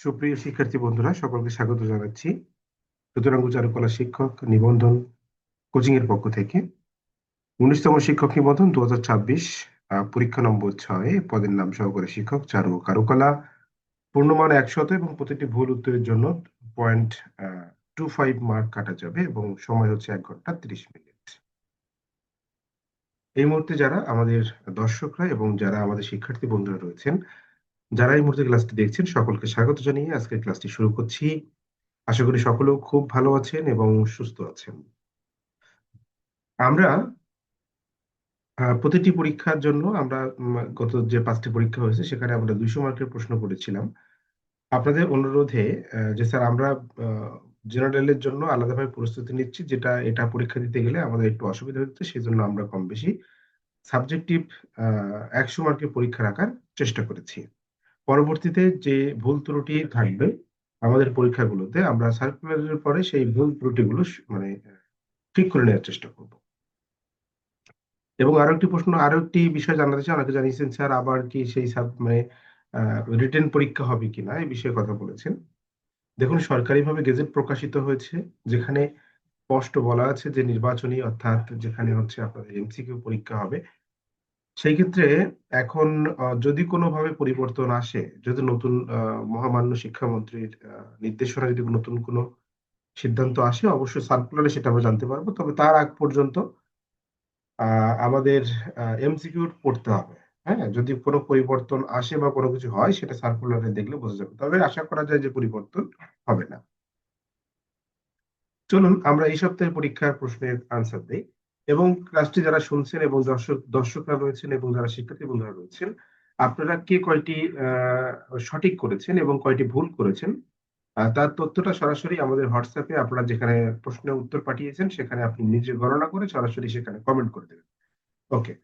সুপ্রিয় শিক্ষার্থী বন্ধুরা, সকলকে স্বাগত জানাচ্ছি চতুরঙ্গ চারুকলা শিক্ষক নিবন্ধন কোচিং এর পক্ষ থেকে 19তম শিক্ষক নিবন্ধন 2026 পরীক্ষা নম্বর 6 পদের নাম সহকারী শিক্ষক চারু ও কারুকলা। পূর্ণমান 100 এবং প্রতিটি ভুল উত্তরের জন্য 0.25 মার্ক কাটা যাবে এবং সময় হচ্ছে 1 ঘন্টা 30 মিনিট। এই মুহূর্তে যারা আমাদের দর্শকরা এবং যারা আমাদের শিক্ষার্থী বন্ধুরা রয়েছেন, যারা এই মুহূর্তে ক্লাসটি দেখছেন, সকলকে স্বাগত জানিয়ে আজকের ক্লাসটি শুরু করছি। আশা করি সকলেও খুব ভালো আছেন এবং সুস্থ আছেন। আমরা প্রতিটি পরীক্ষার জন্য আমরা গত যে 5টি পরীক্ষা হয়েছে সেখানে আমরা 200 মার্কের প্রশ্ন করেছিলাম। আপনাদের অনুরোধে যে স্যার আমরা জেনারেলের জন্য আলাদাভাবে প্রস্তুতি নিচ্ছি, যেটা এটা পরীক্ষা দিতে গেলে আমাদের একটু অসুবিধা হচ্ছে, সেজন্য আমরা কম বেশি সাবজেক্টিভ 100 মার্কের পরীক্ষা রাখার চেষ্টা করেছি। পরবর্তীতে যে ভুল ত্রুটি থাকবে আমাদের পরীক্ষাগুলোতে, আমরা সার্কুলারের পরে সেই ভুল ত্রুটিগুলো মানে ঠিক করে নেওয়ার চেষ্টা করব। এবং আরো একটি বিষয় জানাতে চাই, অনেকে জানিয়েছেন স্যার আবার কি সেই মানে রিটেন পরীক্ষা হবে কিনা, এই বিষয়ে কথা বলেছেন। দেখুন, সরকারিভাবে গেজেট প্রকাশিত হয়েছে, যেখানে স্পষ্ট বলা আছে যে নির্বাচনী, অর্থাৎ যেখানে হচ্ছে আপনাদের এমসিকিউ পরীক্ষা হবে। সেই ক্ষেত্রে এখন যদি কোনোভাবে পরিবর্তন আসে, যদি নতুন মহামান্য শিক্ষামন্ত্রীর নির্দেশনা, যদি নতুন কোনো সিদ্ধান্ত আসে, অবশ্যই সার্কুলারে সেটা আমরা জানতে পারবো। তবে তার আগ পর্যন্ত আমাদের এমসিকিউ পড়তে হবে। হ্যাঁ, যদি কোনো পরিবর্তন আসে বা কোনো কিছু হয়, সেটা সার্কুলারে দেখলে বোঝা যাবে, তবে আশা করা যায় যে পরিবর্তন হবে না। চলুন আমরা এই সপ্তাহের পরীক্ষার প্রশ্নের আনসার দেই। এবং ক্লাসটি যারা শুনছেন এবং দর্শকরা রয়েছেন এবং যারা শিক্ষার্থী বন্ধুরা রয়েছেন, আপনারা কে কয়টি সঠিক করেছেন এবং কয়টি ভুল করেছেন, তার তথ্যটা সরাসরি আমাদের হোয়াটসঅ্যাপে, আপনারা যেখানে প্রশ্নের উত্তর পাঠিয়েছেন সেখানে আপনি নিজে গণনা করে সরাসরি সেখানে কমেন্ট করে দেবেন। ওকে।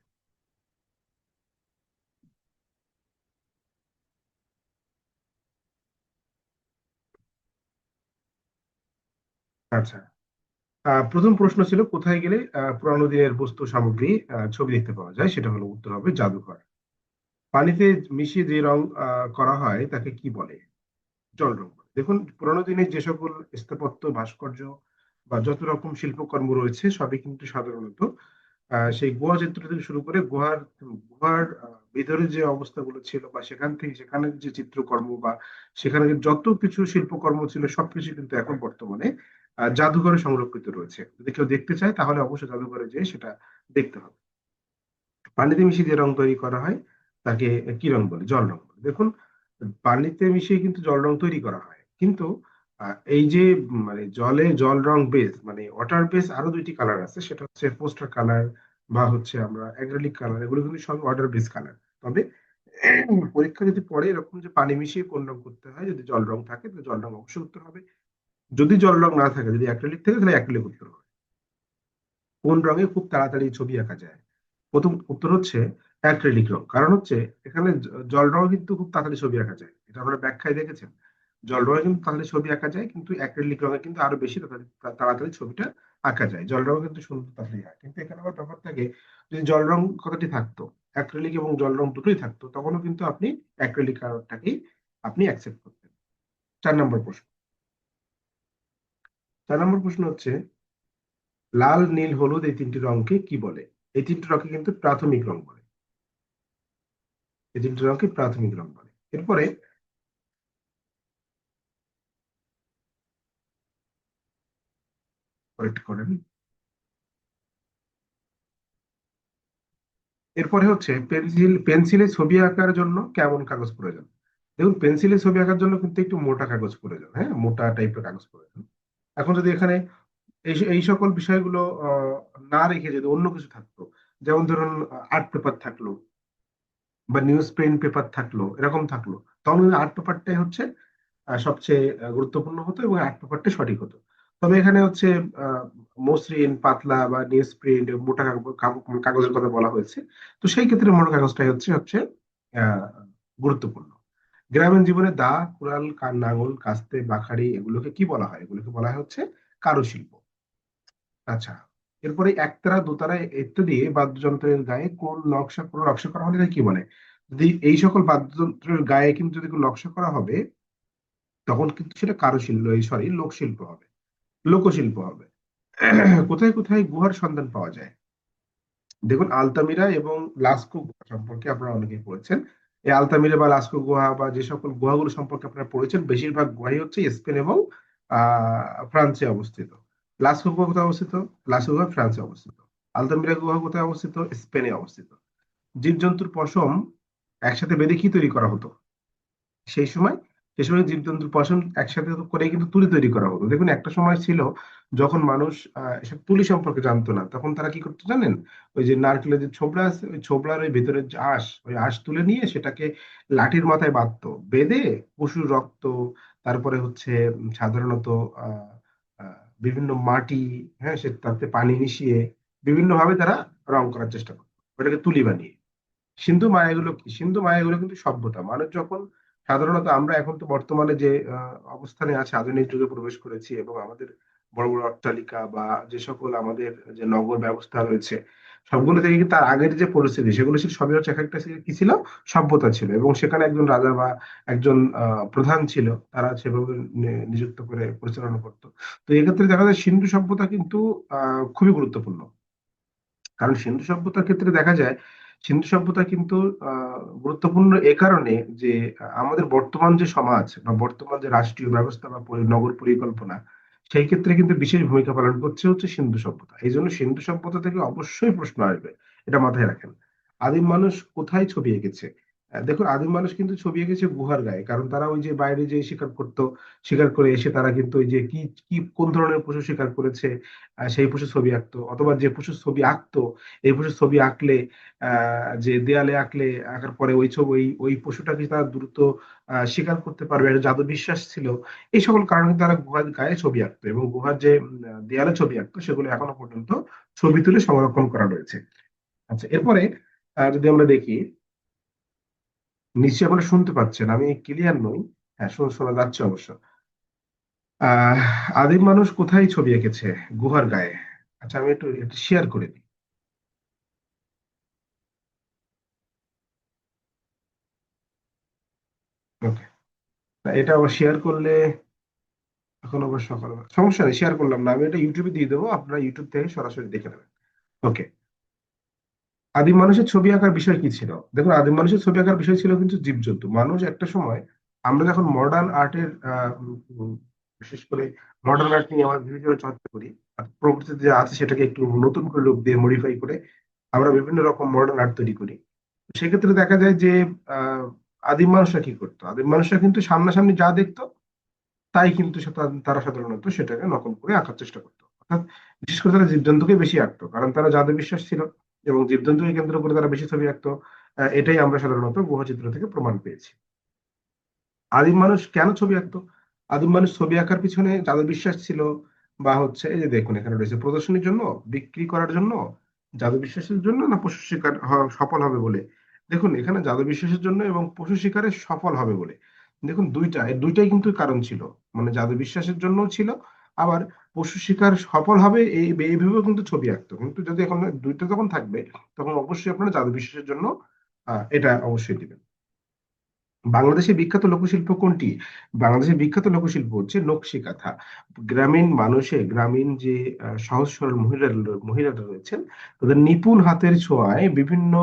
আচ্ছা, প্রথম প্রশ্ন ছিল কোথায় গেলে পুরানো দিনের বস্তু সামগ্রী ছবি দেখতে পাওয়া যায়, সেটা হলো উত্তর হবে জাদুঘর। পানিতে মিশিয়ে যে রং করা হয় তাকে কি বলে? জল রং বলে। দেখুন, পুরানো দিনের যে সকল স্থাপত্য, ভাস্কর্য বা যত রকম শিল্পকর্ম রয়েছে, সবই কিন্তু সাধারণত সেই গুহা চিত্র থেকে শুরু করে গুহার গুহার ভিতরে যে অবস্থাগুলো ছিল, বা সেখানে যে চিত্রকর্ম বা সেখানে যত কিছু শিল্পকর্ম ছিল, সবকিছু কিন্তু এখন বর্তমানে জাদুঘরে সংরক্ষিত রয়েছে। যদি কেউ দেখতে চায় তাহলে অবশ্যই জাদুঘরে যেয়ে সেটা দেখতে হবে। পানিতে মিশিয়ে যে রং তৈরি করা হয় তাকে কি রং বলে? জল রং বলে। দেখুন, পানিতে মিশিয়ে কিন্তু জল রং তৈরি করা হয়, কিন্তু এই যে মানে জল রং বেস, মানে ওয়াটার বেস আরো দুইটি কালার আছে, সেটা হচ্ছে পোস্টার কালার বা হচ্ছে আমরা অ্যাক্রিলিক কালার, এগুলো কিন্তু সব ওয়াটার বেস কালার। তবে পরীক্ষা যদি পড়ে এরকম যে পানি মিশিয়ে কোন রং করতে হয়, যদি জল রং থাকে তাহলে জল রং অবশ্যই উত্তর হবে। যদি জল রং না থাকে, যদি অ্যাক্রিলিক থাকে, তাহলে অ্যাক্রিলিক উত্তর হবে। কোন রঙে খুব তাড়াতাড়ি ছবি আঁকা যায়? প্রথম উত্তর হচ্ছে অ্যাক্রিলিক রং। কারণ হচ্ছে এখানে জল রঙে কিন্তু খুব তাড়াতাড়ি ছবি আঁকা যায়, এটা আমরা ব্যাখ্যায় দেখেছেন। জল রঙে কিন্তু তাড়াতাড়ি ছবি আঁকা যায়, কিন্তু অ্যাক্রিলিক রঙে কিন্তু আরো বেশি তাড়াতাড়ি ছবিটা আঁকা যায়। জল রঙে কিন্তু সুন্দর তাড়াতাড়ি হয়, কিন্তু এখানে আবার ব্যাপার থাকে, যদি জল রং কথাটি থাকতো, অ্যাক্রিলিক এবং জল রং দুটোই থাকতো, তখনও কিন্তু আপনি অ্যাক্রিলিক কালারটাকেই আপনি অ্যাকসেপ্ট করতেন। 4 নম্বর প্রশ্ন। 4 নম্বর প্রশ্ন হচ্ছে লাল, নীল, হলুদ এই তিনটি রংকে কি বলে? এই তিনটি রঙকে কিন্তু প্রাথমিক রং বলে। এই তিনটি রঙকে প্রাথমিক রং বলে। এরপরে করেক্ট করেন। এরপরে হচ্ছে পেন্সিলে ছবি আঁকার জন্য কেমন কাগজ প্রয়োজন? দেখুন, পেন্সিলে ছবি আঁকার জন্য কিন্তু একটু মোটা কাগজ প্রয়োজন, হ্যাঁ, মোটা টাইপের কাগজ প্রয়োজন। এখন যদি এখানে এই সকল বিষয়গুলো না রেখে যদি অন্য কিছু থাকতো, যেমন ধরুন আর্ট পেপার থাকলো বা নিউজ প্রিন্ট পেপার থাকলো, এরকম থাকলো, তখন কিন্তু আর্ট পেপারটাই হচ্ছে সবচেয়ে গুরুত্বপূর্ণ হতো এবং আর্ট পেপারটা সঠিক হতো। তবে এখানে হচ্ছে আহ, মসৃণ, পাতলা বা নিউজ প্রিন্ট মোটা কাগজের কথা বলা হয়েছে। তো সেই ক্ষেত্রে মোটা কাগজটাই হচ্ছে হচ্ছে আহ, গুরুত্বপূর্ণ। গ্রামীণ জীবনে দা, কুড়াল, নাঙল, কাস্তে, বাখারি এগুলোকে কি বলা হয়? এগুলোকে বলা হয় হচ্ছে কারুশিল্প। আচ্ছা, এরপরে একতারা, দোতারা ইত্যাদি বাদ্যযন্ত্রের গায়ে কোন নকশা করা হলে তাকে কি বলে? যদি এই সকল বাদ্যযন্ত্রের গায়ে কিন্তু যদি কোনো নকশা করা হবে, তখন কিন্তু সেটা কারুশিল্প, সরি, লোকশিল্প হবে, লোকশিল্প হবে। কোথায় কোথায় গুহার সন্ধান পাওয়া যায়? দেখুন, আলতামিরা এবং লাস্কো গুহা সম্পর্কে আপনারা অনেকেই পড়েছেন। এই আলতামিরা বা লাস্কো গুহা বা যে সকল গুহাগুলো সম্পর্কে আপনারা পড়েছেন, বেশিরভাগ গুহাই হচ্ছে স্পেন এবং ফ্রান্সে অবস্থিত। লাস্কো গুহা কোথায় অবস্থিত? লাস্কো গুহা ফ্রান্সে অবস্থিত। আলতামিরা গুহা কোথায় অবস্থিত? স্পেনে অবস্থিত। জীবজন্তুর পশম একসাথে বেঁধে কি তৈরি করা হতো সেই সময়? সেই সময় জীবজন্তুর পশম একসাথে করে কিন্তু তুলি তৈরি করা হতো। দেখুন, একটা সময় ছিল যখন মানুষ এসব তুলি সম্পর্কে জানতো না, তখন তারা কি করতো জানেন? ওই যে নারকেলের যে ছোবড়া আছে, ওই ছোবড়ার ওই ভেতরের যে আঁশ, ওই আঁশ তুলে নিয়ে সেটাকে লাঠির মাথায় বাঁধতো, বেঁধে পশুর রক্ত, তারপরে হচ্ছে সাধারণত আহ বিভিন্ন মাটি, হ্যাঁ, সে তাতে পানি মিশিয়ে বিভিন্ন ভাবে তারা রং করার চেষ্টা করতো, ওটাকে তুলি বানিয়ে। সিন্ধু মায়াগুলো কি? সিন্ধু মায়াগুলো কিন্তু সভ্যতা। মানুষ যখন, সাধারণত আমরা এখন তো বর্তমানে যে অবস্থানে আছে, আধুনিক যুগে প্রবেশ করেছি এবং আমাদের বড় বড় অট্টালিকা বা যে সকল আমাদের যে নগর ব্যবস্থা রয়েছে, সবগুলো থেকে কিন্তু তার আগের যে পরিস্থিতি, সেগুলো ছিল সবই হচ্ছে এক একটা কি ছিল, সভ্যতা ছিল, এবং সেখানে একজন রাজা বা একজন প্রধান ছিল, তারা সেভাবে নিযুক্ত করে পরিচালনা করতো। তো এক্ষেত্রে দেখা যায় সিন্ধু সভ্যতা কিন্তু খুবই গুরুত্বপূর্ণ। কারণ সিন্ধু সভ্যতার ক্ষেত্রে দেখা যায়, সিন্ধু সভ্যতা কিন্তু গুরুত্বপূর্ণ এ কারণে যে আমাদের বর্তমান যে সমাজ বা বর্তমান যে রাষ্ট্রীয় ব্যবস্থা বা নগর পরিকল্পনা, সেই ক্ষেত্রে কিন্তু বিশেষ ভূমিকা পালন করছে হচ্ছে সিন্ধু সভ্যতা। এই জন্য সিন্ধু সভ্যতা থেকে অবশ্যই প্রশ্ন আসবে, এটা মাথায় রাখেন। আদিম মানুষ কোথায় ছবি এঁকেছে? দেখুন, আদিম মানুষ কিন্তু ছবি এঁকেছে গুহার গায়ে, কারণ তারা ওই যে বাইরে যে শিকার করতো, শিকার করে এসে তারা কিন্তু ওই যে কি কি কোন ধরনের পশু শিকার করেছে, সেই পশু ছবি আঁকতো, অথবা যে পশু ছবি আঁকতো, এই পশু ছবি আঁকলে যে দেয়ালে আঁকলে, আঁকার পরে ওই ছবি, ওই পশুটাকে তারা দ্রুত শিকার করতে পারবে, একটা জাদু বিশ্বাস ছিল। এই সকল কারণে তারা গুহার গায়ে ছবি আঁকতো, এবং গুহার যে দেয়ালে ছবি আঁকতো, সেগুলো এখনো পর্যন্ত ছবি তুলে সংরক্ষণ করা রয়েছে। আচ্ছা, এরপরে যদি আমরা দেখি, নিশ্চয়ই আপনারা শুনতে পাচ্ছেন, আমি ক্লিয়ার নই। হ্যাঁ, শোনা যাচ্ছে অবশ্য। আহ আদিম মানুষ কোথায় ছবি এঁকেছে? গুহার গায়ে। আচ্ছা, আমি একটু শেয়ার করে দিই। ওকে, এটা আবার শেয়ার করলে এখন অবশ্য সকাল, সমস্যা নেই, শেয়ার করলাম না, আমি এটা ইউটিউবে দিয়ে দেবো, আপনারা ইউটিউব থেকে সরাসরি দেখে নেবেন। ওকে। আদিম মানুষের ছবি আঁকার বিষয় কি ছিল? দেখুন, আদিম মানুষের ছবি আঁকার বিষয় ছিল কিন্তু জীবজন্তু। মানুষ একটা সময়, আমরা যখন মডার্ন আর্টের বিশেষ করে মডার্ন আর্ট নিয়ে আমরা বিভিন্ন চর্চা করি, আর প্রকৃতিতে যা আছে সেটাকে একটু নতুন করে রূপ দিয়ে মডিফাই করে আমরা বিভিন্ন রকম মডার্ন আর্ট তৈরি করি। সেক্ষেত্রে দেখা যায় যে আহ আদিম মানুষরা কি করতো? আদিম মানুষরা কিন্তু সামনাসামনি যা দেখতো, তাই কিন্তু তারা সাধারণত সেটাকে নকল করে আঁকার চেষ্টা করতো। অর্থাৎ বিশেষ করে তারা জীবজন্তুকে বেশি আঁকতো, কারণ তারা জাদু বিশ্বাস ছিল, এবং জীবজন্তুকে কেন্দ্র করে তারা বেশি ছবি আঁকতো। এটাই আমরা সাধারণত গুহচিত্র থেকে প্রমাণ পেয়েছি। আদিম মানুষ কেন ছবি আঁকতো? আদিম মানুষ ছবি আঁকার পিছনে জাদু বিশ্বাস ছিল, বা হচ্ছে এই যে দেখুন এখানে রয়েছে, প্রদর্শনীর জন্য, বিক্রি করার জন্য, জাদু বিশ্বাসের জন্য, না পশু শিকার সফল হবে বলে? দেখুন, এখানে জাদু বিশ্বাসের জন্য এবং পশু শিকারে সফল হবে বলে। দেখুন, এর দুইটাই কিন্তু কারণ ছিল। মানে জাদু বিশ্বাসের জন্য ছিল, আবার পশু শিকার সফল হবে এইভাবেও কিন্তু ছবি আঁকতো। কিন্তু যদি এখন দুইটা যখন থাকবে, তখন অবশ্যই আপনারা জাদু বিশ্বাসের জন্য এটা অবশ্যই দিবেন। বাংলাদেশের বিখ্যাত লোকশিল্প কোনটি? বাংলাদেশের বিখ্যাত লোকশিল্প হচ্ছে নকশি কাঁথা। গ্রামীণ যে সহজ সরল মহিলারা রয়েছেন, তাদের নিপুণ হাতের ছোঁয়ায় বিভিন্ন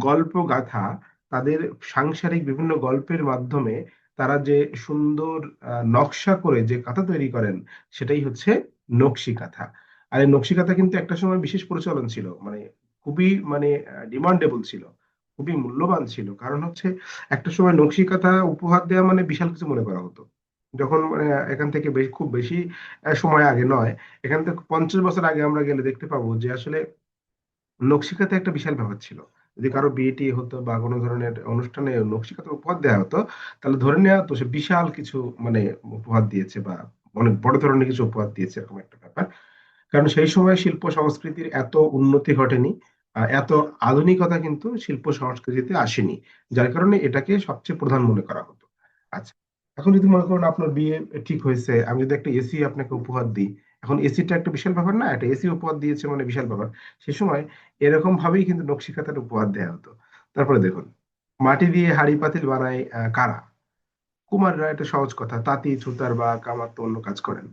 গল্প গাথা, তাদের সাংসারিক বিভিন্ন গল্পের মাধ্যমে তারা যে সুন্দর নকশা করে যে কাঁথা তৈরি করেন, সেটাই হচ্ছে নকশি কাঁথা। আর এই নকশি কাঁথা কিন্তু একটা সময় বিশেষ প্রচলন ছিল, মানে খুবই মানে ডিমান্ডেবল ছিল, খুবই মূল্যবান ছিল। কারণ হচ্ছে একটা সময় নকশি কাঁথা উপহার দেওয়া মানে বিশাল কিছু মনে করা হতো। যখন মানে এখান থেকে খুব বেশি সময় আগে নয়, এখান থেকে 50 বছর আগে আমরা গেলে দেখতে পাবো যে আসলে নকশি কাঁথা একটা বিশাল ব্যাপার ছিল। যদি কারো বিয়ে টিয়ে হতো বা কোনো ধরনের অনুষ্ঠানে নকশি কাঁথা উপহার দেওয়া হতো, তাহলে ধরে নেওয়া হতো সে বিশাল কিছু মানে উপহার দিয়েছে, বা অনেক বড় ধরনের কিছু উপহার দিয়েছে, এরকম একটা ব্যাপার। কারণ সেই সময় শিল্প সংস্কৃতির এত উন্নতি ঘটেনি, এত আধুনিকতা কিন্তু শিল্প সংস্কৃতিতে আসেনি, যার কারণে এটাকে সবচেয়ে প্রধান মনে করা হতো। আচ্ছা, এখন যদি মনে করুন আপনার বিয়ে ঠিক হয়েছে, আমি যদি একটা এসি আপনাকে উপহার দিই, এখন এসিটা একটা বিশাল ব্যাপার না? একটা এসি উপহার দিয়েছে মানে বিশাল ব্যাপার। সে সময় এরকম ভাবেই কিন্তু নকশি কাঁথার উপহার দেওয়া হতো। তারপরে দেখুন, মাটি দিয়ে হাঁড়ি পাতিল বানায় কারা? কুমাররা, এটা সহজ কথা, তাঁতি ছুতার বা কামার তো অন্য কাজ করেন।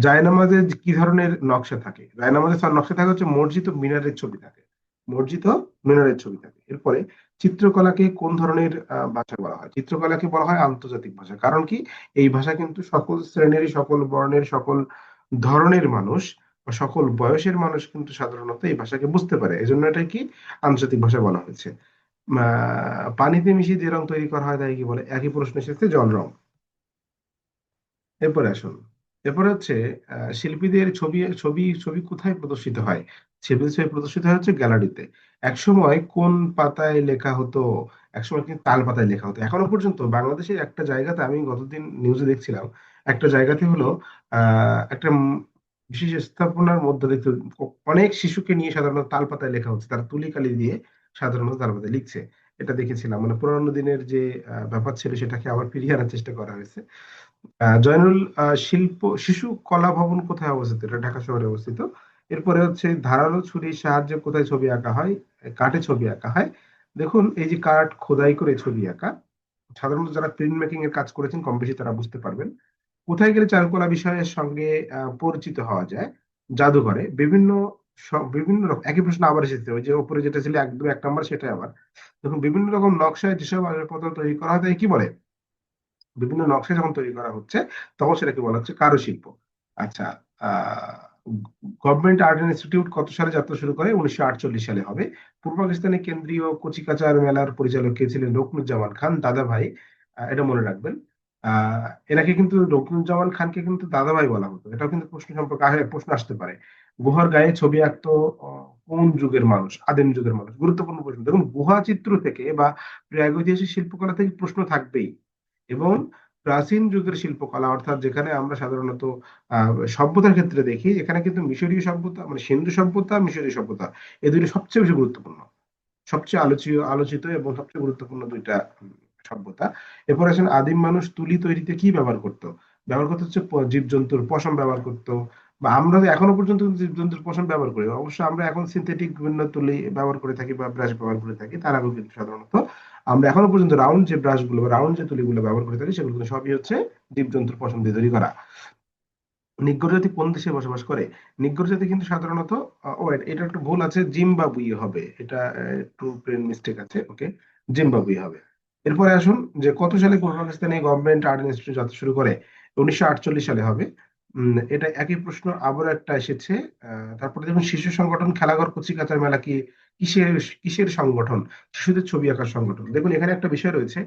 জায়নামাজে কি ধরনের নকশা থাকে? জায়নামাজে তার নকশা থাকে হচ্ছে মসজিদ ও মিনারের ছবি থাকে। মসজিদ ও মিনারের ছবি থাকে। এরপরে চিত্রকলাকে কোন ধরনের ভাষা বলা হয়? চিত্রকলাকে বলা হয় আন্তর্জাতিক ভাষা। কারণ কি? এই ভাষা কিন্তু সকল শ্রেণীর, সকল বর্ণের, সকল ধরনের মানুষ বা সকল বয়সের মানুষ কিন্তু সাধারণত এই ভাষাকে বুঝতে পারে, এজন্য এটা কি আন্তর্জাতিক ভাষা বলা হয়েছে। পানিতে মিশিয়ে যে রং তৈরি করা হয় তাই কি বলে? একই প্রশ্ন এসেছে, জল রং। এরপরে আসুন, এরপরে হচ্ছে শিল্পীদের ছবি ছবি ছবি কোথায় প্রদর্শিত হয়? শিল্পীদের ছবি প্রদর্শিত হয় হচ্ছে গ্যালারিতে। একসময় কোন পাতায় লেখা হতো? একসময় কিন্তু তাল পাতায় লেখা হতো। এখনো পর্যন্ত বাংলাদেশের একটা জায়গাতে, আমি গতদিন নিউজে দেখছিলাম, একটা জায়গাতে হলো একটা বিশেষ স্থাপনার মধ্যে দেখতে অনেক শিশুকে নিয়ে সাধারণত তাল পাতায় লেখা হচ্ছে, তারা তুলি কালি দিয়ে সাধারণত তাল পাতায় লিখছে। এটা দেখেছিলাম, মানে পুরানো দিনের যে ব্যাপার ছিল সেটাকে আবার ফিরিয়ে আনার চেষ্টা করা হয়েছে। জয়নুল শিল্প শিশু কলা ভবন কোথায় অবস্থিত? এটা ঢাকা শহরে অবস্থিত। এরপরে হচ্ছে ধারালো ছুরির সাহায্যে কোথায় ছবি আঁকা হয়? কাঠে ছবি আঁকা হয়। দেখুন, এই যে কাঠ খোদাই করে ছবি আঁকা, সাধারণত যারা প্রিন্ট মেকিং এর কাজ করেছেন কম বেশি তারা বুঝতে পারবেন। কোথায় গেলে চারুকলা বিষয়ের সঙ্গে পরিচিত হওয়া যায়? জাদুঘরে। বিভিন্ন রকম একই প্রশ্ন আবার এসেছে, ওই যে উপরে যেটা ছিল একদম 1 নম্বর, সেটাই আবার দেখুন। বিভিন্ন রকম নকশায় যেসব আসবাবপত্র তৈরি করা হয় তাই কি বলে? বিভিন্ন নকশা যখন তৈরি করা হচ্ছে তখন সেটাকে বলা হচ্ছে কারুশিল্প। আচ্ছা, গভর্নমেন্ট আর্ট ইনস্টিটিউট কত সালে যাত্রা শুরু করে? 1948 সালে হবে। পূর্ব পাকিস্তানের কেন্দ্রীয় কচিকাঁচার মেলার পরিচালক কে ছিলেন? রুকনুজ্জামান খান, দাদা ভাই। এটা মনে রাখবেন। আহ এনাকে কিন্তু, রুকনুজ্জামান খানকে কিন্তু দাদা ভাই বলা হতো। এটাও কিন্তু প্রশ্ন সম্পর্কে প্রশ্ন আসতে পারে। গুহার গায়ে ছবি আঁকতো কোন যুগের মানুষ? আদিম যুগের মানুষ। গুরুত্বপূর্ণ প্রশ্ন। দেখুন, গুহা চিত্র থেকে বা প্রাগৈতিহাসিক শিল্পকলা থেকে প্রশ্ন থাকবেই। এবং প্রাচীন যুগের শিল্পকলা, অর্থাৎ যেখানে আমরা সাধারণত সভ্যতার ক্ষেত্রে দেখি, এখানে কিন্তু মিশরীয় সভ্যতা, মানে সিন্ধু সভ্যতা, মিশরীয় সভ্যতা, এই দুটি সবচেয়ে বেশি গুরুত্বপূর্ণ, সবচেয়ে আলোচিত এবং সবচেয়ে গুরুত্বপূর্ণ দুইটা সভ্যতা। এরপর আসেন, আদিম মানুষ তুলি তৈরিতে কি ব্যবহার করতো? ব্যবহার করতে হচ্ছে জীবজন্তুর পশম ব্যবহার করতো। বা আমরা তো এখনো পর্যন্ত কিন্তু জীবজন্তুর পশম ব্যবহার করি, অবশ্য আমরা এখন সিনথেটিক বিভিন্ন তুলি ব্যবহার করে থাকি বা ব্রাশ ব্যবহার করে থাকি। তার আগেও কিন্তু সাধারণত আমরা এখনো পর্যন্ত রাউন্ড যে ব্রাশ গুলো বা রাউন্ড যে তুলিগুলো ব্যবহার করে থাকি, সেগুলো কিন্তু সবই হচ্ছে জীবজন্তুর পশম দিয়ে তৈরি করা। নিগ্রো জাতি কোন দেশে বসবাস করে? নিগ্রো জাতি কিন্তু সাধারণত, এটা একটু ভুল আছে, জিম্বাবুয়ে হবে এটা। একটু প্লেন মিস্টেক আছে, ওকে, জিম্বাবুয়ে হবে। এরপরে আসুন, যে কত সালে পূর্ব পাকিস্তানে গভর্নমেন্ট আর্ট ইনস্টিটিউট যাত্রা শুরু করে? 1948 সালে হবে। এটা একই প্রশ্ন আবার একটা এসেছে। তারপরে দেখুন, শিশু সংগঠন খেলাঘর কচিকাঁচার মেলা কি কিসের কিসের সংগঠন? শিশুদের ছবি আঁকার সংগঠন। দেখুন, এখানে একটা বিষয় রয়েছে।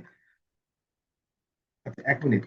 আচ্ছা, 1 মিনিট।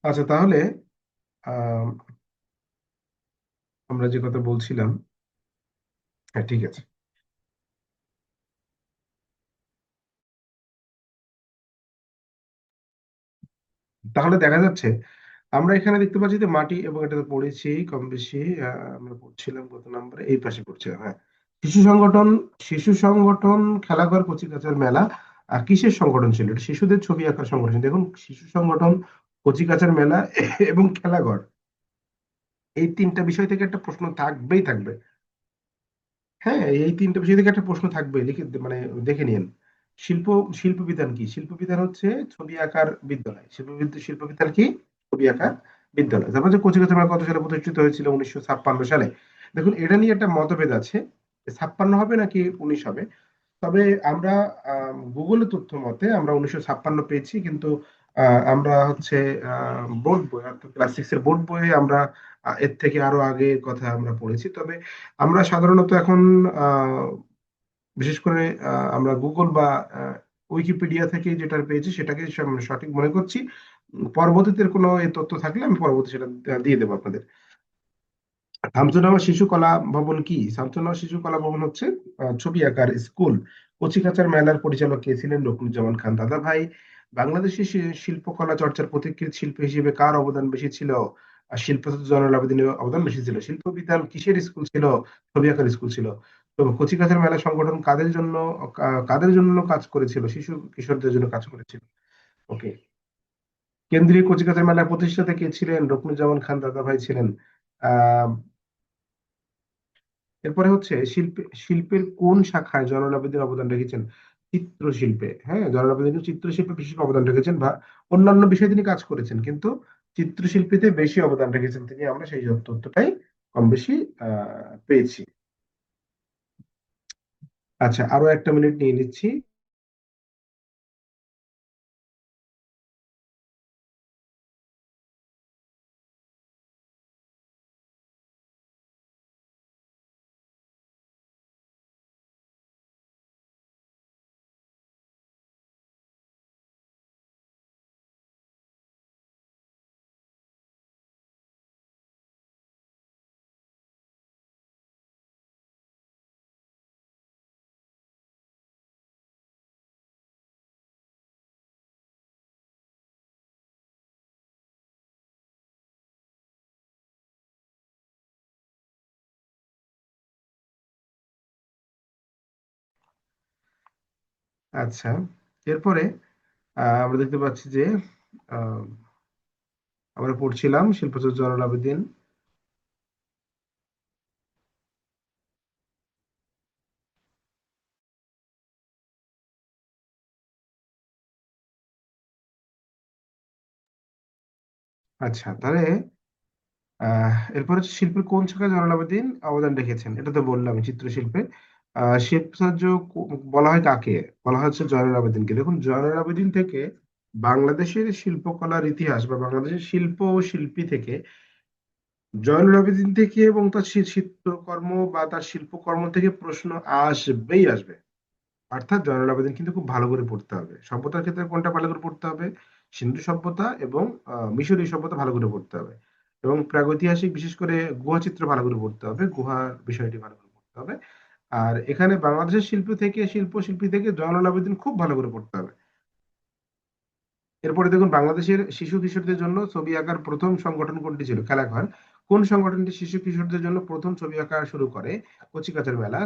আচ্ছা, তাহলে আহ আমরা যে কথা বলছিলাম, হ্যাঁ ঠিক আছে। তাহলে দেখা যাচ্ছে, আমরা এখানে দেখতে পাচ্ছি যে মাটি, এবং এটা তো পড়েছি কম বেশি। আমরা পড়ছিলাম কত নম্বরে, এই পাশে পড়ছিলাম, হ্যাঁ। শিশু সংগঠন, শিশু সংগঠন, খেলাঘর, কচিকাঁচার মেলা, কিসের সংগঠন ছিল? এটা শিশুদের ছবি আঁকার সংগঠন। দেখুন, শিশু সংগঠন, কচিকাঁচার মেলা এবং খেলাঘর, এই তিনটা বিষয় থেকে একটা প্রশ্ন থাকবেই থাকবে। হ্যাঁ, এই তিনটা বিষয় থেকে একটা প্রশ্ন থাকবে, লিখে মানে দেখে নিন। শিল্প শিল্প বিধান কি? শিল্প বিধান হচ্ছে ছবি আঁকার বিদ্যালয়। শিল্প বিধান কি? ছবি আঁকার বিদ্যালয়। তারপর যে কচিকাঁচার মেলা কত সালে প্রতিষ্ঠিত হয়েছিল? 1956 সালে। দেখুন, এটা নিয়ে একটা মতভেদ আছে, 56 হবে নাকি 19 হবে। তবে আমরা গুগলে তথ্য মতে আমরা 1956 পেয়েছি, কিন্তু আমরা হচ্ছে বোর্ড বই, অর্থাৎ ক্লাস 6 এর বোর্ড বইয়ে আমরা এর থেকে আরো আগের কথা আমরা পড়েছি। তবে আমরা সাধারণত এখন আহ, বিশেষ করে আমরা গুগল বা উইকিপিডিয়া থেকে যেটা পেয়েছি সেটাকে সঠিক মনে করছি। পরবর্তীতে কোনো এই তথ্য থাকলে আমি পরবর্তী সেটা দিয়ে দেবো আপনাদের। শামসুন্নাহার শিশু কলা ভবন কি? শামসুন্নাহার শিশু কলা ভবন হচ্ছে ছবি আঁকার স্কুল। কচিকাঁচার মেলার পরিচালক কে ছিলেন? রুকনুজ্জামান খান দাদা ভাই। বাংলাদেশের শিল্পকলা চর্চার পথিকৃৎ শিল্পী হিসেবে কার অবদান বেশি ছিল? শিল্প জয়নুল আবেদিনের অবদান বেশি ছিল। শিল্প বিতান কিসের স্কুল ছিল? ছবি আঁকার স্কুল ছিল। তো কচিকাঁচার মেলা সংগঠন কাদের জন্য কাজ করেছিল? শিশু কিশোরদের জন্য কাজ করেছিল। ওকে। কেন্দ্রীয় কচিকাঁচার মেলার প্রতিষ্ঠাতা কে ছিলেন? রুকনুজ্জামান খান দাদা ভাই ছিলেন। আহ এরপরে হচ্ছে শিল্পের কোন শাখায় জয়নুল আবেদিন অবদান রেখেছেন? চিত্রশিল্পে। হ্যাঁ, জয়নুল আবেদিন চিত্রশিল্পে বিশেষ অবদান রেখেছেন, বা অন্যান্য বিষয়ে তিনি কাজ করেছেন, কিন্তু চিত্রশিল্পীতে বেশি অবদান রেখেছেন তিনি। আমরা সেই তথ্যটাই কম বেশি পেয়েছি। আচ্ছা, আরো একটা মিনিট নিয়ে নিচ্ছি। আচ্ছা, এরপরে আমরা দেখতে পাচ্ছি যে আহ, আমরা পড়ছিলাম শিল্পাচার্য জয়নুল আবেদিন। আচ্ছা, তাহলে এরপর হচ্ছে শিল্পের কোন শাখায় জয়নুল আবেদিন অবদান রেখেছেন? এটা তো বললাম, চিত্রশিল্পে। শিল্পসাহায্য বলা হয় কাকে? বলা হচ্ছে জয়নুল আবেদিনকে। দেখুন, জয়নুল আবেদিন থেকে বাংলাদেশের শিল্পকলার ইতিহাস বা বাংলাদেশের শিল্প ও শিল্পী থেকে, জয়নুল আবেদিন থেকে এবং তার চিত্রকর্ম বা তার শিল্পকর্ম থেকে প্রশ্ন আসবেই আসবে। অর্থাৎ জয়নুল আবেদিন কিন্তু খুব ভালো করে পড়তে হবে। সভ্যতার ক্ষেত্রে কোনটা ভালো করে পড়তে হবে? সিন্ধু সভ্যতা এবং মিশরীয় সভ্যতা ভালো করে পড়তে হবে। এবং প্রাগৈতিহাসিক, বিশেষ করে গুহা চিত্র ভালো করে পড়তে হবে, গুহার বিষয়টি ভালো করে পড়তে হবে। আর এখানে বাংলাদেশের শিল্পী থেকে জয়নুল আবেদিন খুব ভালো করে পড়তে হবে। এরপরে দেখুন, বাংলাদেশের শিশু কিশোরদের জন্য ছবি আঁকার প্রথম সংগঠন কোনটি ছিল? খেলাঘর। কোন সংগঠনটি শিশু কিশোরদের জন্য প্রথম ছবি আঁকা শুরু করে? কচিকাঁচার মেলা।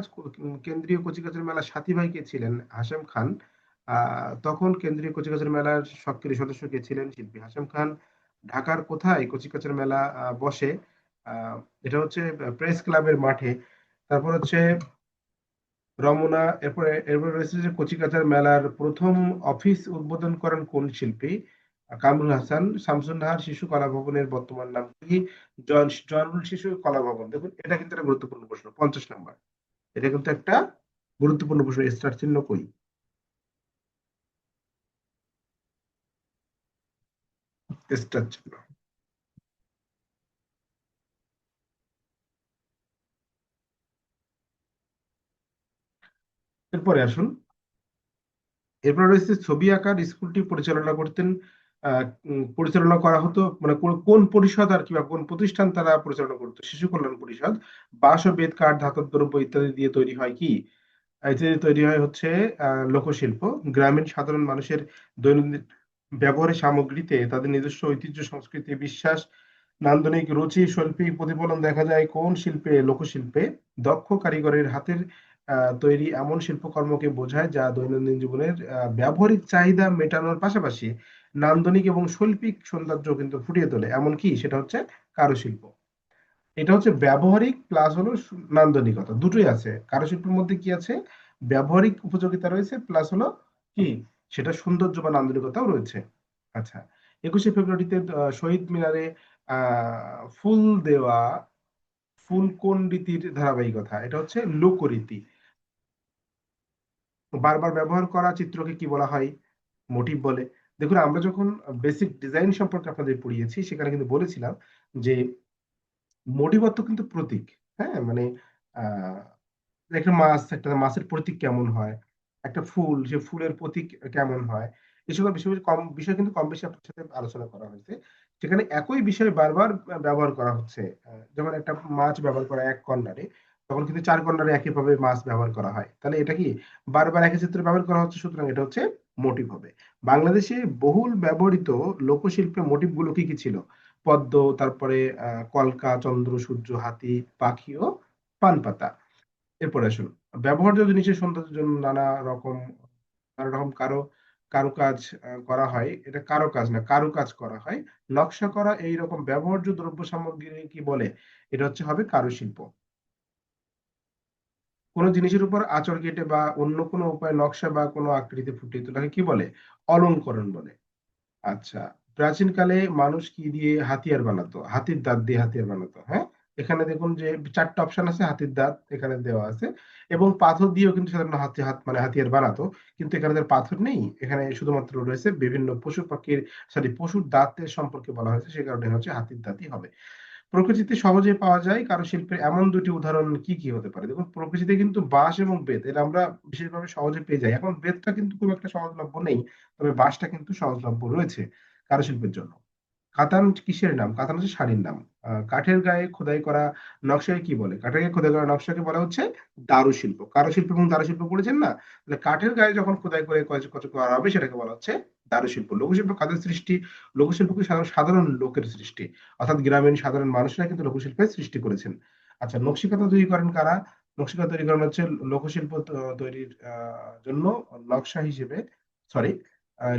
কেন্দ্রীয় কচিকাঁচার মেলার সাথী ভাই কে ছিলেন? হাশেম খান। তখন কেন্দ্রীয় কচিকাঁচার মেলার সক্রিয় সদস্য কে ছিলেন? শিল্পী হাশেম খান। ঢাকার কোথায় কচিকাঁচার মেলা বসে? আহ এটা হচ্ছে প্রেস ক্লাবের মাঠে। তারপর হচ্ছে রমনা। এরপরে রয়েছে যে কচিকাঁচার মেলার প্রথম অফিস উদ্বোধন করেন কোন শিল্পী? কামরুল হাসান। শামসুন্নাহার শিশু কলা ভবনের বর্তমান নাম কি? জয়নুল শিশু কলা ভবন। দেখুন, এটা কিন্তু একটা গুরুত্বপূর্ণ প্রশ্ন, 50 নম্বর। এটা কিন্তু একটা গুরুত্বপূর্ণ প্রশ্ন। স্টার চিহ্ন কই? স্টার চিহ্ন। এরপরে আসুন, এরপর রয়েছে ছবি আঁকার স্কুলটি পরিচালনা করতেন, পরিচালনা করা হতো মানে কোন পরিষদ আর কি, বা কোন প্রতিষ্ঠান তারা পরিচালনা করতো? শিশু কল্যাণ পরিষদ। বাঁশ ও বেত, কাঠ, ধাতব দ্রব্য ইত্যাদি দিয়ে তৈরি হয় কি? ইত্যাদি তৈরি হয় হচ্ছে লোকশিল্প। গ্রামীণ সাধারণ মানুষের দৈনন্দিন ব্যবহারের সামগ্রীতে তাদের নিজস্ব ঐতিহ্য, সংস্কৃতি, বিশ্বাস নান্দনিক রুচি শৈল্পিক প্রতিফলন দেখা যায় কোন শিল্পে? লোকশিল্পে। দক্ষ কারিগরের হাতের তৈরি এমন শিল্পকর্মকে বোঝায় যা দৈনন্দিন জীবনের ব্যবহারিক চাহিদা মেটানোর পাশাপাশি নান্দনিক এবং শৈল্পিক সৌন্দর্য কিন্তু ফুটিয়ে তোলে। এমন কি? সেটা হচ্ছে কারুশিল্প। এটা হচ্ছে ব্যবহারিক প্লাস হলো নান্দনিকতা, দুটোই আছে কারুশিল্পের মধ্যে। কি আছে? ব্যবহারিক উপযোগিতা রয়েছে প্লাস হলো কি, সেটা সৌন্দর্য বা নান্দনিকতাও রয়েছে। আচ্ছা, 21শে ফেব্রুয়ারিতে শহীদ মিনারে ফুল দেওয়া, ফুল কোন রীতির ধারাবাহিকতা? এটা হচ্ছে লোকরীতি। বারবার ব্যবহার করা চিত্রকে কি বলা হয়? মোটিভ বলে। দেখুন, আমরা যখন বেসিক ডিজাইন সম্পর্কে আপনাদের পড়িয়েছি সেখানে কিন্তু বলেছিলাম যে মোটিভ অর্থ কিন্তু প্রতীক। হ্যাঁ, মানে আহ একটা মাছ, একটা মাছের প্রতীক কেমন হয়, একটা ফুল, সে ফুলের প্রতীক কেমন হয়, এই সকল বিষয় কম বিষয় কিন্তু কম বেশি আপনার সাথে আলোচনা করা হয়েছে। সেখানে একই বিষয় বারবার ব্যবহার করা হচ্ছে। যেমন একটা মাছ ব্যবহার করা এক কর্নারে, তখন কিন্তু চার কর্নারে একইভাবে মাছ ব্যবহার করা হয়। তাহলে এটা কি বারবার একই চিত্র ব্যবহার করা হচ্ছে, সুতরাং এটা হচ্ছে মোটিভ হবে। বাংলাদেশে বহুল ব্যবহৃত লোকশিল্পে মোটিভ গুলো কি কি ছিল? পদ্ম, তারপরে কলকা, চন্দ্র, সূর্য, হাতি, পাখি ও পান পাতা। এরপরে আসুন, ব্যবহার্য জিনিসের সৌন্দর্যের জন্য নানা রকম কারুকাজ করা হয়। এটা কারো কাজ না, কারুকাজ করা হয়। নকশা করা এই রকম ব্যবহার্য দ্রব্য সামগ্রী কি বলে? এটা হচ্ছে হবে কারুশিল্প। কোনো জিনিসের উপর আঁচড় কেটে বা অন্য কোনো উপায়ে নকশা বা কোনো আকৃতি ফুটিয়ে তোলাকে কি বলে? অলংকরণ বলে। আচ্ছা, প্রাচীনকালে মানুষ কি দিয়ে হাতিয়ার বানাতো? হাতির দাঁত দিয়ে হাতিয়ার বানাতো। হ্যাঁ, এখানে দেখুন যে চারটা অপশন আছে, হাতির দাঁত এখানে দেওয়া আছে, এবং পাথর দিয়েও কিন্তু সাধারণত হাতিয়ার বানাতো। কিন্তু এখানে তার পাথর নেই, এখানে শুধুমাত্র রয়েছে বিভিন্ন পশু পাখির, পশুর দাঁতের সম্পর্কে বলা হয়েছে, সে কারণে হচ্ছে হাতির দাঁতই হবে। প্রকৃতিতে সহজে পাওয়া যায় কারুশিল্পের এমন দুটি উদাহরণ কি কি হতে পারে? দেখুন, প্রকৃতিতে কিন্তু বাঁশ এবং বেত এর আমরা বিশেষভাবে সহজে পেয়ে যাই। এখন বেতটা কিন্তু খুব একটা সহজলভ্য নেই, তবে বাঁশটা কিন্তু সহজলভ্য রয়েছে কারুশিল্পের জন্য। কাতান কিসের নাম? কাতান হচ্ছে শাড়ির নাম। কাঠের গায়ে খোদাই করা নকশাকে কি বলে? কাঠের গায়ে খোদাই করা নকশাকে বলা হচ্ছে দারুশিল্প। কারুশিল্প এবং দারুশিল্প পড়েছেন না? তাহলে কাঠের গায়ে যখন খোদাই করে কাজ করা হবে সেটাকে বলা হচ্ছে দারুশিল্প। লোকশিল্প কাদের সৃষ্টি? লোকশিল্প কি সাধারণ লোকের সৃষ্টি, অর্থাৎ গ্রামীণ সাধারণ মানুষরা কিন্তু লোকশিল্পের সৃষ্টি করেছেন। আচ্ছা, নকশিকাঁথা তৈরি করেন কারা? নকশিকাঁথা তৈরি করেন হচ্ছে লোকশিল্প তৈরির জন্য নকশা হিসেবে, সরি,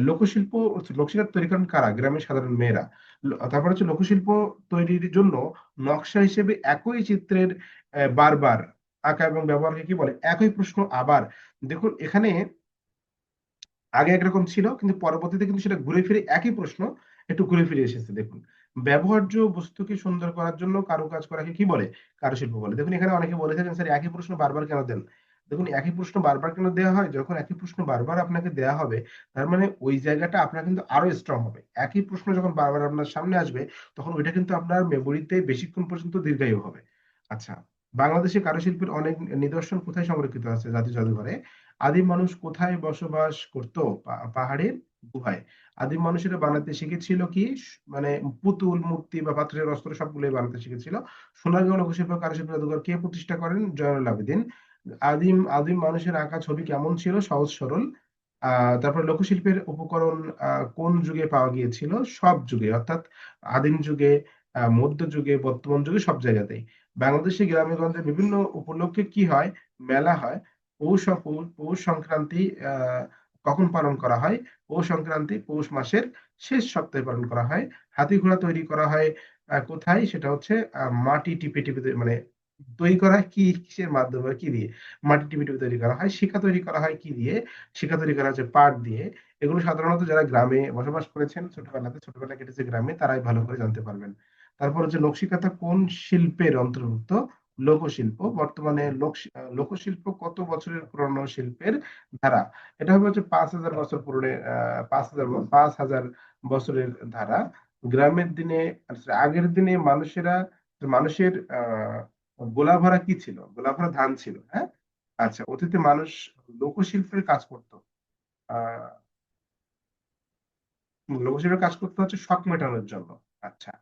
লোকশিল্প, নকশিকাঁথা তৈরি করেন কারা? গ্রামের সাধারণ মেয়েরা। তারপর হচ্ছে লোকশিল্প তৈরির জন্য নকশা হিসেবে একই চিত্রের বারবার আঁকা এবং ব্যবহারকে কি বলে? একই প্রশ্ন আবার। দেখুন, এখানে আগে একরকম ছিল কিন্তু পরবর্তীতে কিন্তু সেটা ঘুরে ফিরে একই প্রশ্ন একটু ঘুরে ফিরে এসেছে। দেখুন, ব্যবহার্য বস্তুকে সুন্দর করার জন্য কারুকাজ করাকে কি বলে? কারুশিল্প বলে। দেখুন, এখানে অনেকে বলে থাকেন, স্যার একই প্রশ্ন বারবার কেন দেন? দেখুন, একই প্রশ্ন বারবার কেন দেওয়া হয়? যখন একই প্রশ্ন বারবার আপনাকে দেওয়া হবে, তার মানে ওই জায়গাটা আপনার কিন্তু আরো স্ট্রং হবে। একই প্রশ্ন যখন বারবার আপনার সামনে আসবে, তখন ওইটা কিন্তু আপনার মেমোরিতে বেশিক্ষণ পর্যন্ত দীর্ঘায়ু হবে। আচ্ছা, বাংলাদেশে কারুশিল্পের অনেক নিদর্শন কোথায় সংরক্ষিত আছে? জাতীয় জাদুঘরে। আদিম মানুষ কোথায় বসবাস করত? পাহাড়ের গুহায়। আদিম মানুষেরা বানাতে শিখেছিল কি? মানে পুতুল, মূর্তি বা পাথরের অস্ত্র সবগুলোই বানাতে শিখেছিল। সোনারগাঁও লোকশিল্প কারুশিল্প জাদুঘর কে প্রতিষ্ঠা করেন? জয়নুল আবেদিন। আদিম আদিম মানুষের আঁকা ছবি কেমন ছিল? সহজ সরল। তারপর লোকশিল্পের উপকরণ কোন যুগে পাওয়া গিয়েছিল? সব যুগে, অর্থাৎ আদিম যুগে, মধ্যযুগে, বর্তমান যুগে, সব জায়গাতেই। বাংলাদেশে গ্রামে গঞ্জে বিভিন্ন উপলক্ষে কি হয়? মেলা হয়। পৌষ সংক্রান্তি কখন পালন করা হয়? পৌষ সংক্রান্তি পৌষ মাসের শেষ সপ্তাহে পালন করা হয়। হাতি ঘোড়া তৈরি করা হয় কোথায়? সেটা হচ্ছে মাটি টিপে টিপে মানে তৈরি করা হয় কি, কিসের মাধ্যমে, কি দিয়ে? মাটি টিপে টিপে তৈরি করা হয়। শিখা তৈরি করা হয় কি দিয়ে? শিখা তৈরি করা হচ্ছে পাট দিয়ে। এগুলো সাধারণত যারা গ্রামে বসবাস করেছেন, ছোটবেলায় কেটেছে গ্রামে, তারাই ভালো করে জানতে পারবেন। তারপর হচ্ছে নকশিকাঁথা কোন শিল্পের অন্তর্ভুক্ত? লোকশিল্প। বর্তমানে লোকশিল্প কত বছরের পুরনো শিল্পের ধারা? এটা হবে হচ্ছে 5,000 বছর পুরনো, 5,000 বছরের ধারা। গ্রামের দিনে, আচ্ছা, আগের দিনে মানুষের গোলা ভরা কি ছিল? গোলা ভরা ধান ছিল। হ্যাঁ, আচ্ছা, অতীতে মানুষ লোকশিল্পের কাজ করতো। আহ লোকশিল্পের কাজ করতে হচ্ছে শখ মেটানোর জন্য। আচ্ছা,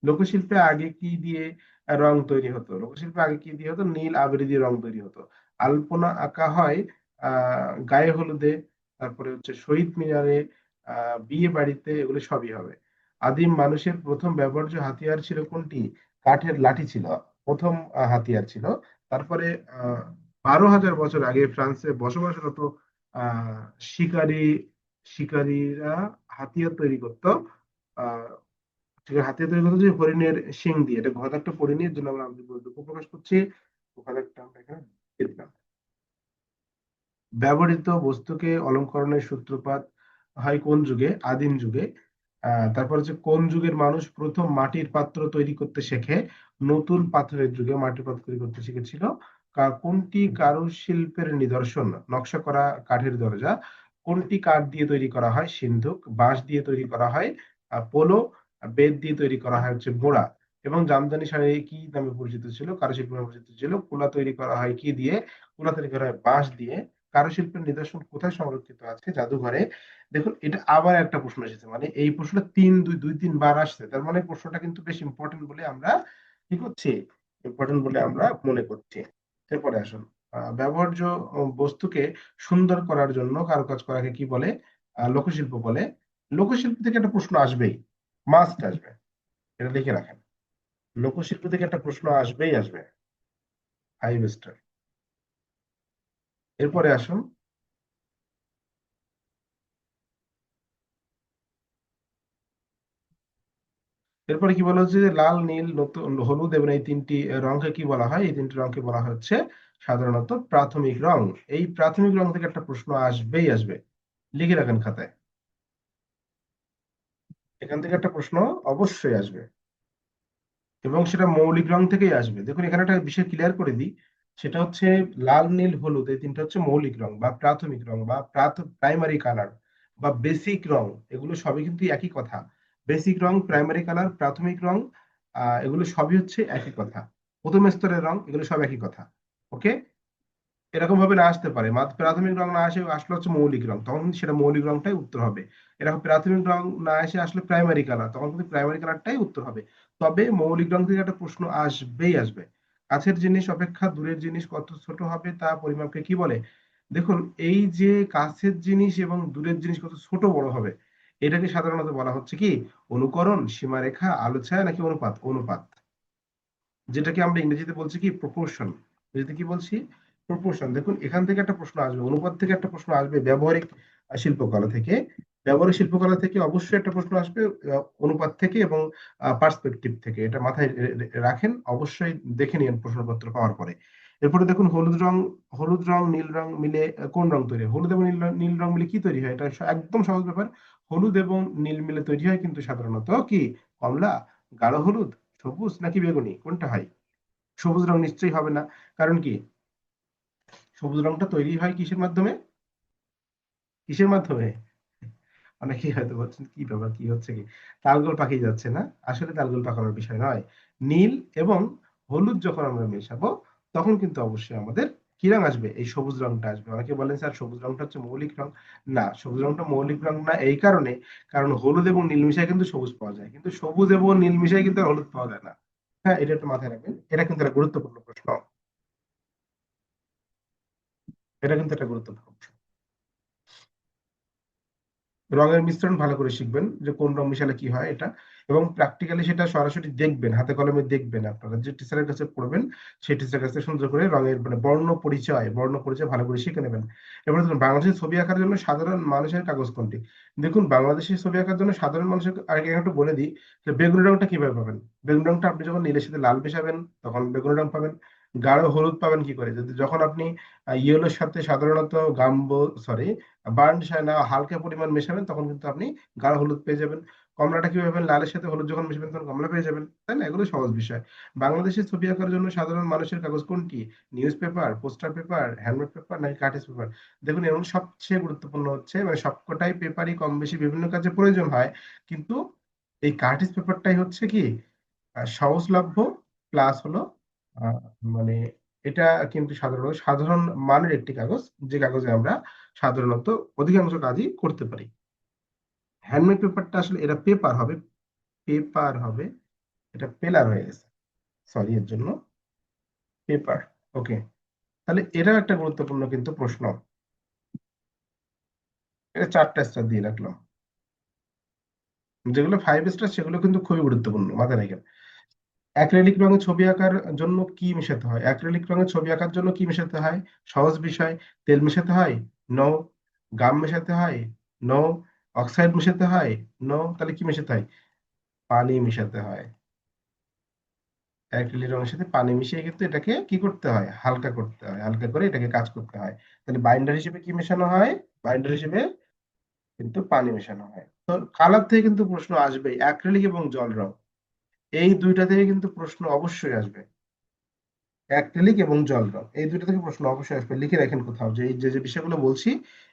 লোকশিল্পে আগে কি দিয়ে রং তৈরি হতো? লোকশিল্পে আগে কি দিয়ে হতো? নীল আবির দিয়ে রং তৈরি হতো। আলপনা আঁকা হয় গায়ে হলুদে, তারপরে হচ্ছে শহীদ মিনারে, বিয়ে বাড়িতে, এগুলো সবই হবে। আদিম মানুষের প্রথম ব্যবহার্য হাতিয়ার ছিল কোনটি? কাঠের লাঠি ছিল প্রথম হাতিয়ার ছিল। তারপরে 12,000 বছর আগে ফ্রান্সে বসবাসরত আহ শিকারী শিকারীরা হাতিয়ার তৈরি করতো। আহ হাতিয়ার তৈরি করতো যে হরিণের শিং দিয়ে। এটা ঘন একটা পরিণী, এর জন্য আমরা দুঃখ প্রকাশ করছি। ওখানে একটা আমরা এখানে দিয়ে দিলাম। ব্যবহৃত বস্তুকে অলঙ্করণের সূত্রপাত হয় কোন যুগে? আদিম যুগে। তারপর হচ্ছে কোন যুগের মানুষ প্রথম মাটির পাত্র তৈরি করতে শেখে? নতুন পাথরের যুগে মাটির পাত্র তৈরি করতে শিখেছিল। কোনটি কারুশিল্পের নিদর্শন? নকশা করা কাঠের দরজা। কোনটি কাঠ দিয়ে তৈরি করা হয়? সিন্ধুক। বাঁশ দিয়ে তৈরি করা হয় পোলো। বেত দিয়ে তৈরি করা হয় হচ্ছে বোড়া। এবং জামদানি শাড়ি কি নামে পরিচিত ছিল? কারুশিল্প নামে পরিচিত ছিল। কুলা তৈরি করা হয় কি দিয়ে? কুলা তৈরি করা হয় বাঁশ দিয়ে। কারুশিল্পের নিদর্শন কোথায় সংরক্ষিত আছে? জাদুঘরে। দেখুন, এটা আবার একটা প্রশ্ন এসেছে, মানে এই প্রশ্নটা দুই তিনবার আসছে, তার মানে প্রশ্নটা কিন্তু বেশ ইম্পর্টেন্ট বলে আমরা কি করছি, ইম্পর্টেন্ট বলে আমরা মনে করছি। এরপরে আসুন, ব্যবহার্য বস্তুকে সুন্দর করার জন্য কারুকাজ করাকে কি বলে? লোকশিল্প বলে। লোকশিল্প থেকে একটা প্রশ্ন আসবেই, মাস্ট আসবে, এটা লিখে রাখেন। লোকশিল্প থেকে একটা প্রশ্ন আসবেই আসবে, ফাইভ স্টার। এরপরে আসুন, এরপরে কি বলা হচ্ছে যে লাল, নীল, নতুন, হলুদ এবং এই তিনটি রঙকে কি বলা হয়? এই তিনটি রঙকে বলা হচ্ছে সাধারণত প্রাথমিক রং। এই প্রাথমিক রং থেকে একটা প্রশ্ন আসবেই আসবে, লিখে রাখেন খাতায়। এখান থেকে একটা প্রশ্ন অবশ্যই আসবে, এবং সেটা মৌলিক রং থেকেই আসবে। দেখুন, এখানে একটা বিষয় ক্লিয়ার করে দিই, সেটা হচ্ছে লাল, নীল, হলুদ এই তিনটা হচ্ছে মৌলিক রং বা প্রাথমিক রং বা প্রাইমারি কালার বা বেসিক রং। এগুলো সবই কিন্তু একই কথা। বেসিক রং, প্রাইমারি কালার, প্রাথমিক রং, এগুলো সবই হচ্ছে একই কথা। প্রথম স্তরের রং, এগুলো সব একই কথা। ওকে, এরকম ভাবে না আসতে পারে, মাত্র প্রাথমিক রং না আসে আসলে হচ্ছে মৌলিক রং, তখন কিন্তু সেটা মৌলিক রংটাই উত্তর হবে। এরকম প্রাথমিক রং না এসে আসলে প্রাইমারি কালার, তখন কিন্তু প্রাইমারি কালারটাই উত্তর হবে। তবে মৌলিক রং থেকে একটা প্রশ্ন আসবেই আসবে। কাছের জিনিস অপেক্ষা দূরের জিনিস কত ছোট হবে তা পরিমাপকে কি বলে? দেখুন, এই যে কাছের জিনিস এবং দূরের জিনিস কত ছোট বড় হবে, এটাকে সাধারণত বলা হচ্ছে কি? অনুকরণ, সীমারেখা, আলোছায়া নাকি অনুপাত? অনুপাত, যেটাকে আমরা ইংরেজিতে বলছি কি? প্রপোর্শন। ইংরেজিতে কি বলছি? প্রপোর্শন। দেখুন, এখান থেকে একটা প্রশ্ন আসবে, অনুপাত থেকে একটা প্রশ্ন আসবে, ব্যবহারিক শিল্পকলা থেকে। ব্যবহারিক শিল্পকলা থেকে অবশ্যই একটা প্রশ্ন আসবে, অনুপাত থেকে এবং পার্সপেক্টিভ থেকে। এটা মাথায় রাখেন, অবশ্যই দেখে নিন প্রশ্নপত্র পাওয়ার পরে। এরপরে দেখুন, হলুদ রং নীল রং মিলে কোন রং তৈরি হয়? হলুদ এবং নীল রং মিলে কি তৈরি হয়? এটা একদম সহজ ব্যাপার। হলুদ এবং নীল মিলে তৈরি হয় কিন্তু সাধারণত কি? কমলা, গাঢ় হলুদ, সবুজ নাকি বেগুনি, কোনটা হয়? সবুজ রং নিশ্চয়ই হবে না। কারণ কি? সবুজ রংটা তৈরি হয় কিসের মাধ্যমে? কিসের মাধ্যমে? অনেকেই হয়তো বলছেন কি ব্যাপার, কি হচ্ছে কি, তালগোল পাকিয়ে যাচ্ছে না? আসলে তালগোল পাকানোর বিষয় নয়। নীল এবং হলুদ যখন আমরা মেশাবো, তখন কিন্তু অবশ্যই আমাদের কি রং আসবে? এই সবুজ রংটা আসবে। অনেকে বলেন স্যার সবুজ রংটা হচ্ছে মৌলিক রং। না, সবুজ রংটা মৌলিক রং না এই কারণে, কারণ হলুদ এবং নীল মিশায় কিন্তু সবুজ পাওয়া যায়, কিন্তু সবুজ এবং নীল মিশায় কিন্তু আর হলুদ পাওয়া যায় না। হ্যাঁ, এটা একটু মাথায় রাখবেন, এটা কিন্তু একটা গুরুত্বপূর্ণ প্রশ্ন। এটা কিন্তু একটা গুরুত্বপূর্ণ প্রশ্ন। রঙের মিশ্রণ ভালো করে শিখবেন যে কোন রং মিশালে কি হয় এটা, এবং প্র্যাকটিক্যালি সেটা সরাসরি দেখবেন, হাতে কলমে দেখবেন। আপনারা যে টিচারের কাছে পড়বেন, সেই টিচারের কাছে সুন্দর করে রঙের মানে বর্ণ পরিচয় ভালো করে শিখে নেবেন। এবার দেখুন, বাংলাদেশের ছবি আঁকার জন্য সাধারণ মানুষের কাগজ কোনটি? দেখুন, বাংলাদেশের ছবি আঁকার জন্য সাধারণ মানুষের আগে একটু বলে দিই যে বেগুনি রংটা কিভাবে পাবেন। বেগুনি রংটা আপনি যখন নীলের সাথে লাল মেশাবেন তখন বেগুনি রং পাবেন। গাঢ় হলুদ পাবেন কি করে? যদি যখন আপনি ইয়েলোর সাথে সাধারণত গাম্বো সরি বার্ন না হালকা পরিমাণ মেশাবেন, তখন কিন্তু আপনি গাঢ় হলুদ পেয়ে যাবেন। কমলাটা কিভাবে পাবেন? লালের সাথে হলুদ যখন মেশাবেন তখন কমলা পেয়ে যাবেন, তাই না? এগুলো সহজ বিষয়। বাংলাদেশের ছবি আঁকার জন্য সাধারণ মানুষের কাগজ কোনটি? News paper, poster paper, handmade paper নাকি কার্টিস পেপার? দেখুন, এর মধ্যে সবচেয়ে গুরুত্বপূর্ণ হচ্ছে, মানে সবকটাই পেপারই কম বেশি বিভিন্ন কাজে প্রয়োজন হয়, কিন্তু এই কার্টিস পেপারটাই হচ্ছে কি সহজলভ্য, প্লাস হলো আহ, মানে এটা কিন্তু সাধারণ মানের একটি কাগজ, যে কাগজে আমরা সাধারণত অধিকাংশ কাজই করতে পারি। হ্যান্ডমেড পেপারটা আসলে এটা পেপার হবে, পেপার হবে, এটা পেলার হয়ে গেছে, সরি এর জন্য, পেপার। ওকে, তাহলে এটা একটা গুরুত্বপূর্ণ কিন্তু প্রশ্ন। এটা 4টা স্টার দিয়ে রাখলাম। যেগুলো 5 স্টার সেগুলো কিন্তু খুবই গুরুত্বপূর্ণ, মাথায় রাখেন। অ্যাক্রিলিক রঙে ছবি আঁকার জন্য কি মেশাতে হয়? অ্যাক্রিলিক রঙে ছবি আঁকার জন্য কি মেশাতে হয়? সহজ বিষয়। তেল মেশাতে হয়? নো। গাম মেশাতে হয়? নো। অক্সাইড মেশাতে হয়? নো। তাহলে কি মেশাতে হয়? পানি মেশাতে হয়। অ্যাক্রিলিক রঙের সাথে পানি মিশিয়ে কিন্তু এটাকে কি করতে হয়? হালকা করতে হয়, হালকা করে এটাকে কাজ করতে হয়। তাহলে বাইন্ডার হিসেবে কি মেশানো হয়? বাইন্ডার হিসেবে কিন্তু পানি মেশানো হয়। তো কালার থেকে কিন্তু প্রশ্ন আসবেই, অ্যাক্রিলিক এবং জল রং, এই দুইটা থেকে কিন্তু প্রশ্ন অবশ্যই আসবে। অ্যাক্রিলিক এবং জল রং, এই দুইটা থেকে প্রশ্ন অবশ্যই আসবে। লিখে রাখেন কোথাও যে এই যে যে বিষয়গুলো বলছি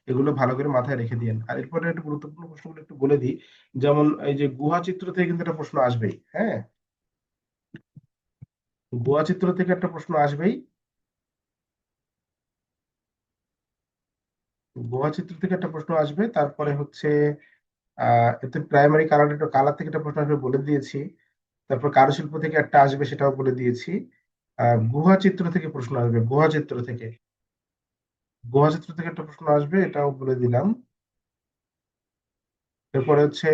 এগুলো ভালো করে মাথায় রেখে দিয়েন। আর এরপরে একটু গুরুত্বপূর্ণ প্রশ্নগুলো একটু বলে দিই। যেমন এই যে গুহা চিত্র থেকে কিন্তু একটা প্রশ্ন আসবেই, হ্যাঁ। গুহা চিত্র থেকে একটা প্রশ্ন আসবেই। গুহা চিত্র থেকে একটা প্রশ্ন আসবে। তারপরে হচ্ছে এতে প্রাইমারি কালার, একটা কালার থেকে একটা প্রশ্ন আসবে বলে দিয়েছি। তারপর কারুশিল্প থেকে একটা আসবে, সেটাও বলে দিয়েছি। গুহা চিত্র থেকে প্রশ্ন আসবে, গুহা চিত্র থেকে। গুহা চিত্র থেকে একটা প্রশ্ন আসবে, এটাও বলে দিলাম। এরপরে হচ্ছে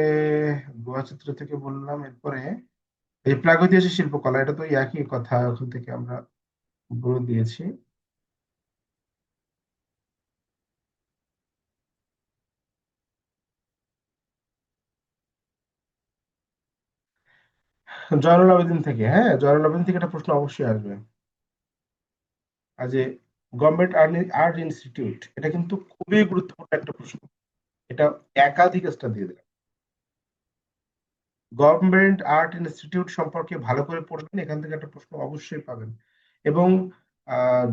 গুহা চিত্র থেকে বললাম। এরপরে এই প্রাগৈতিহাসিক শিল্পকলা, এটা তো ওই একই কথা, ওখান থেকে আমরা বলে দিয়েছি। জয়নুল আবেদিন থেকে, হ্যাঁ, জয়নুল আবেদিন থেকে একটা প্রশ্ন অবশ্যই আসবে। আর যে গভর্নমেন্ট আর্ট ইনস্টিটিউট, এটা কিন্তু খুবই গুরুত্বপূর্ণ একটা প্রশ্ন। এটা একাধিক স্টার দিয়ে দিলাম। গভর্নমেন্ট আর্ট ইনস্টিটিউট সম্পর্কে ভালো করে পড়বেন, এখান থেকে একটা প্রশ্ন অবশ্যই পাবেন। এবং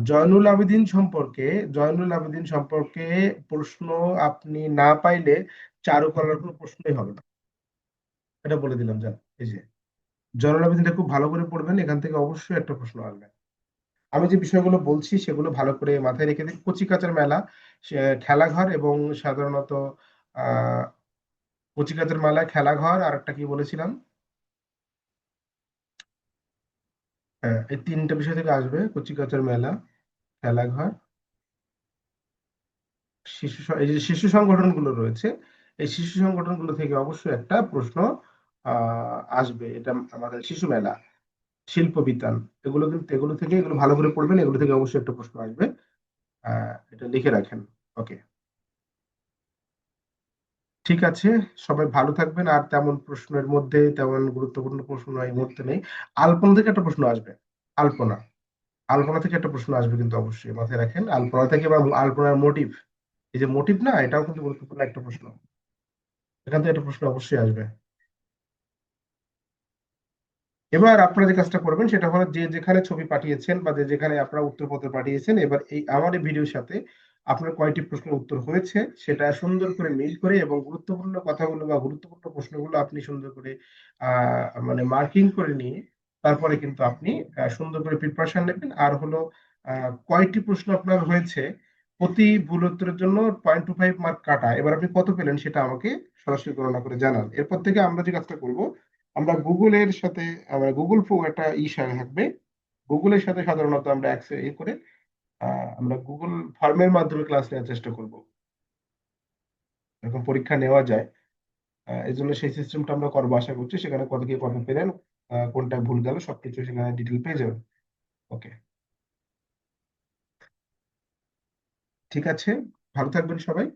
জয়নুল আবেদিন সম্পর্কে, জয়নুল আবেদিন সম্পর্কে প্রশ্ন আপনি না পাইলে চারুকলার কোনো প্রশ্নই হবে না, এটা বলে দিলাম। জান, এই যে জয়নুল আবেদিনটা খুব ভালো করে পড়বেন, এখান থেকে অবশ্যই একটা প্রশ্ন আসবে। আমি যে বিষয়গুলো বলছি সেগুলো ভালো করে মাথায় রেখে দিন। কচিকাঁচার মেলা, খেলাঘর এবং সাধারণত আহ কচিকাঁচার মেলা, খেলাঘর, আর একটা কি বলেছিলাম, হ্যাঁ, এই তিনটা বিষয় থেকে আসবে। কচিকাঁচার মেলা, খেলাঘর, এই যে শিশু সংগঠনগুলো রয়েছে, এই শিশু সংগঠনগুলো থেকে অবশ্যই একটা প্রশ্ন আসবে। এটা আমাদের শিশু মেলা, শিল্প বিতান, এগুলো কিন্তু, এগুলো থেকে, এগুলো ভালো করে পড়বেন, এগুলো থেকে অবশ্যই একটা প্রশ্ন আসবে। এটা লিখে রাখেন। ওকে, ঠিক আছে। সবাই ভালো থাকবেন। আর তেমন প্রশ্নের মধ্যে তেমন গুরুত্বপূর্ণ প্রশ্ন এই মুহূর্তে নেই। আলপনা থেকে একটা প্রশ্ন আসবে। আলপনা, আলপনা থেকে একটা প্রশ্ন আসবে কিন্তু অবশ্যই মাথায় রাখেন। আলপনা থেকে বা আলপনার মোটিভ, এই যে মোটিভ না, এটাও কিন্তু গুরুত্বপূর্ণ একটা প্রশ্ন। এখান থেকে একটা প্রশ্ন অবশ্যই আসবে। এবার আপনারা যে কাজটা করবেন সেটা হলো, যে যেখানে ছবি পাঠিয়েছেন বা যে যেখানে আপনারা উত্তরপত্র পাঠিয়েছেন, এবার এই আমার এই ভিডিওর সাথে আপনার কয়টি প্রশ্নের উত্তর হয়েছে সেটা সুন্দর করে মিল করে, এবং গুরুত্বপূর্ণ কথাগুলো বা গুরুত্বপূর্ণ প্রশ্নগুলো আপনি সুন্দর করে মানে মার্কিং করে নিয়ে তারপরে কিন্তু আপনি সুন্দর করে প্রিপারেশন নেবেন। আর হলো কয়টি প্রশ্ন আপনার হয়েছে, প্রতি ভুল উত্তরের জন্য 0.25 মার্ক কাটা। এবার আপনি কত পেলেন সেটা আমাকে সরাসরি গণনা করে জানান। এরপর থেকে আমরা যে কাজটা করব, আমরা গুগলের সাথে, আমরা গুগল একটা থাকবে, গুগলের সাথে সাধারণত আমরা করে আমরা গুগল ফর্মের মাধ্যমে ক্লাস নেওয়ার চেষ্টা করব, এরকম পরীক্ষা নেওয়া যায়। এই জন্য সেই সিস্টেমটা আমরা করবো আশা করছি। সেখানে কত কি কত পেলেন, কোনটা ভুল গেল, সবকিছু সেখানে ডিটেল পেয়ে যাবেন। ওকে, ঠিক আছে, ভালো থাকবেন সবাই।